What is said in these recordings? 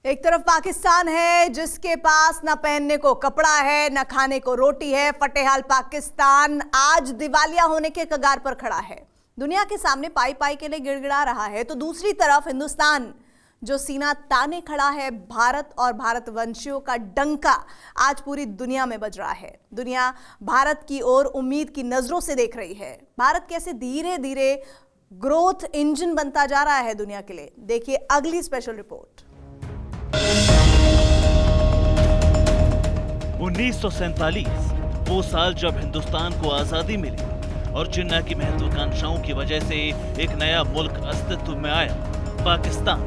एक तरफ पाकिस्तान है जिसके पास ना पहनने को कपड़ा है ना खाने को रोटी है। फटेहाल पाकिस्तान आज दिवालिया होने के कगार पर खड़ा है। दुनिया के सामने पाई पाई के लिए गिड़गिड़ा रहा है, तो दूसरी तरफ हिंदुस्तान जो सीना ताने खड़ा है। भारत और भारतवंशियों का डंका आज पूरी दुनिया में बज रहा है। दुनिया भारत की ओर उम्मीद की नजरों से देख रही है। भारत कैसे धीरे धीरे ग्रोथ इंजन बनता जा रहा है दुनिया के लिए। देखिए अगली स्पेशल रिपोर्ट। 1947 वो साल जब हिंदुस्तान को आजादी मिली और जिन्ना की महत्वाकांक्षाओं की वजह से एक नया मुल्क अस्तित्व में आया, पाकिस्तान।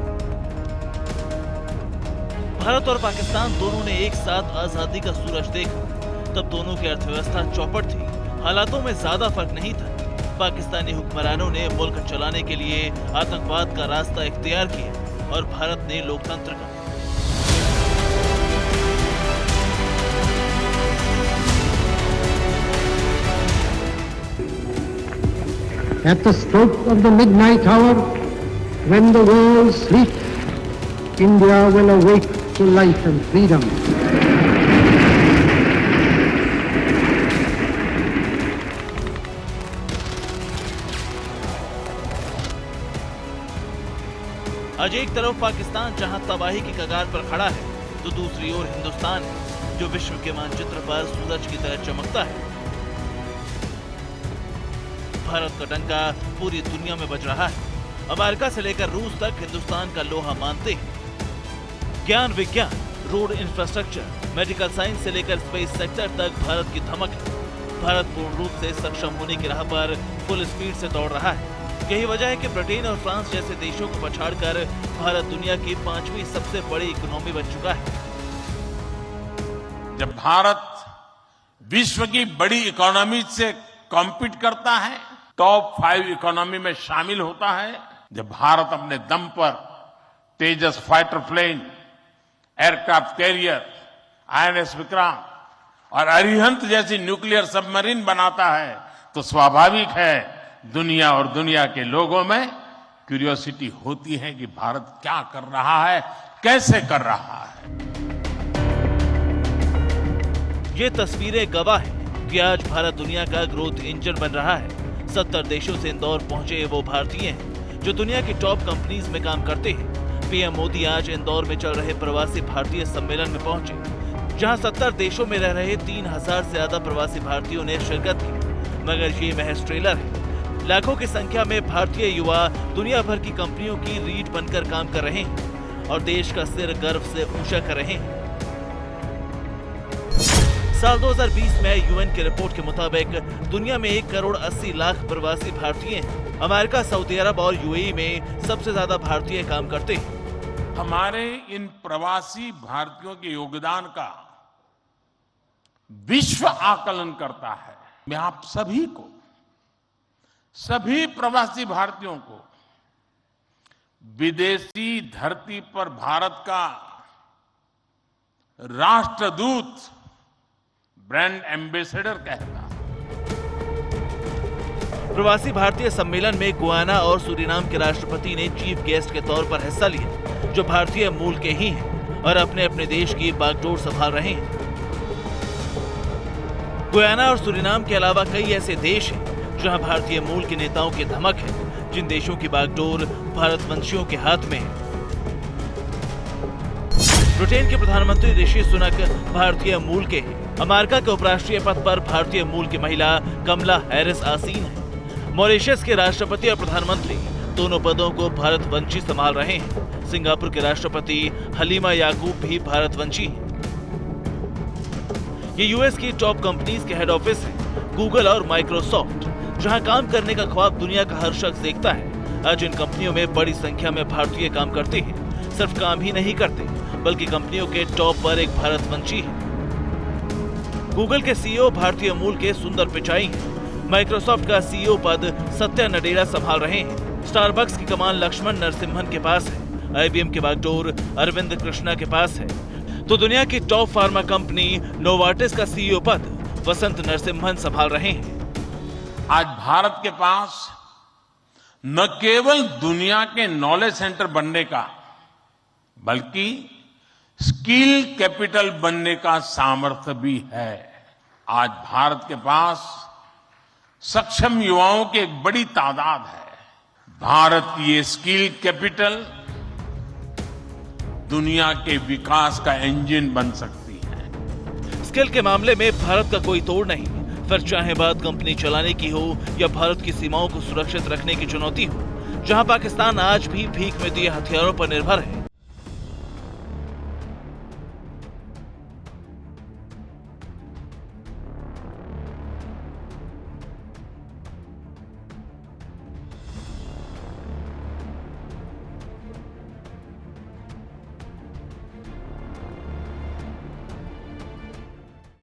भारत और पाकिस्तान दोनों ने एक साथ आजादी का सूरज देखा। तब दोनों की अर्थव्यवस्था चौपट थी, हालातों में ज्यादा फर्क नहीं था। पाकिस्तानी हुक्मरानों ने मुल्क चलाने के लिए आतंकवाद का रास्ता इख्तियार किया और भारत ने लोकतंत्र का। At the stroke of the midnight hour, when the world sleeps, India will awake to life and freedom. आज एक तरफ पाकिस्तान जहां तबाही की कगार पर खड़ा है, तो दूसरी ओर हिंदुस्तान है जो विश्व के मानचित्र पर सूरज की तरह चमकता है। भारत का डंका पूरी दुनिया में बज रहा है। अमेरिका से लेकर रूस तक हिंदुस्तान का लोहा मानते हैं। ज्ञान विज्ञान, रोड इंफ्रास्ट्रक्चर, मेडिकल साइंस से लेकर स्पेस सेक्टर तक भारत की धमक है। भारत पूर्ण रूप से सक्षम होने की राह पर फुल स्पीड से दौड़ रहा है। यही वजह है कि ब्रिटेन और फ्रांस जैसे देशों को पछाड़कर भारत दुनिया की 5वीं सबसे बड़ी इकोनॉमी बन चुका है। जब भारत विश्व की बड़ी इकोनॉमी से कॉम्पीट करता है, टॉप 5 इकोनॉमी में शामिल होता है, जब भारत अपने दम पर Tejas fighter plane, aircraft carrier, INS Vikrant और अरिहंत जैसी न्यूक्लियर सबमरीन बनाता है, तो स्वाभाविक है दुनिया और दुनिया के लोगों में क्यूरियोसिटी होती है कि भारत क्या कर रहा है, कैसे कर रहा है। ये तस्वीरें गवाह है कि आज भारत दुनिया का ग्रोथ इंजन बन रहा है। 70 देशों से इंदौर पहुंचे वो भारतीय हैं जो दुनिया की टॉप कंपनीज में काम करते हैं। पीएम मोदी आज इंदौर में चल रहे प्रवासी भारतीय सम्मेलन में पहुंचे, जहां 70 देशों में रह रहे 3000 से ज्यादा प्रवासी भारतीयों ने शिरकत की। मगर ये महज ट्रेलर है। लाखों की संख्या में भारतीय युवा दुनिया भर की कंपनियों की रीढ़ बनकर काम कर रहे हैं और देश का सिर गर्व से ऊंचा कर रहे हैं। साल 2020 में यूएन की रिपोर्ट के मुताबिक दुनिया में 1 करोड़ 80 लाख प्रवासी भारतीय हैं। अमेरिका, सऊदी अरब और यूएई में सबसे ज्यादा भारतीय काम करते हैं। हमारे इन प्रवासी भारतीयों के योगदान का विश्व आकलन करता है। मैं आप सभी को, सभी प्रवासी भारतीयों को विदेशी धरती पर भारत का राष्ट्रदूत, ब्रांड एम्बेसडर कहता है। प्रवासी भारतीय सम्मेलन में गुयाना और सूरीनाम के राष्ट्रपति ने चीफ गेस्ट के तौर पर हिस्सा लिया, जो भारतीय मूल के ही हैं और अपने अपने देश की बागडोर संभाल रहे हैं। गुयाना और सूरीनाम के अलावा कई ऐसे देश हैं जहां भारतीय मूल के नेताओं की धमक है, जिन देशों की बागडोर भारतवंशियों के हाथ में है। ब्रिटेन के प्रधानमंत्री ऋषि सुनक भारतीय मूल के हैं। अमेरिका के उपराष्ट्रीय पद पर भारतीय मूल की महिला कमला हैरिस आसीन है। मॉरिशस के राष्ट्रपति और प्रधानमंत्री दोनों पदों को भारतवंशी संभाल रहे हैं। सिंगापुर के राष्ट्रपति हलीमा याकूब भी भारतवंशी हैं। ये यूएस की टॉप कंपनीज के हेड ऑफिस है, गूगल और माइक्रोसॉफ्ट, जहां काम करने का ख्वाब दुनिया का हर शख्स देखता है। आज इन कंपनियों में बड़ी संख्या में भारतीय काम करते हैं। सिर्फ काम ही नहीं करते, बल्कि कंपनियों के टॉप पर एक भारतवंशी है। गूगल के सीईओ भारतीय मूल के सुंदर पिचाई हैं। माइक्रोसॉफ्ट का सीईओ पद सत्या नडेला संभाल रहे हैं। स्टारबक्स की कमान लक्ष्मण नरसिम्हन के पास है। आईबीएम के बागडोर अरविंद कृष्णा के पास है। तो दुनिया की टॉप फार्मा कंपनी नोवार्टिस का सीईओ पद वसंत नरसिम्हन संभाल रहे हैं। आज भारत के पास न केवल दुनिया के नॉलेज सेंटर बनने का, बल्कि स्किल कैपिटल बनने का सामर्थ्य भी है। आज भारत के पास सक्षम युवाओं की एक बड़ी तादाद है। भारत की ये स्किल कैपिटल दुनिया के विकास का इंजन बन सकती है। स्किल के मामले में भारत का कोई तोड़ नहीं, फिर चाहे बात कंपनी चलाने की हो या भारत की सीमाओं को सुरक्षित रखने की चुनौती हो, जहां पाकिस्तान आज भी भीख में दिए हथियारों पर निर्भर है,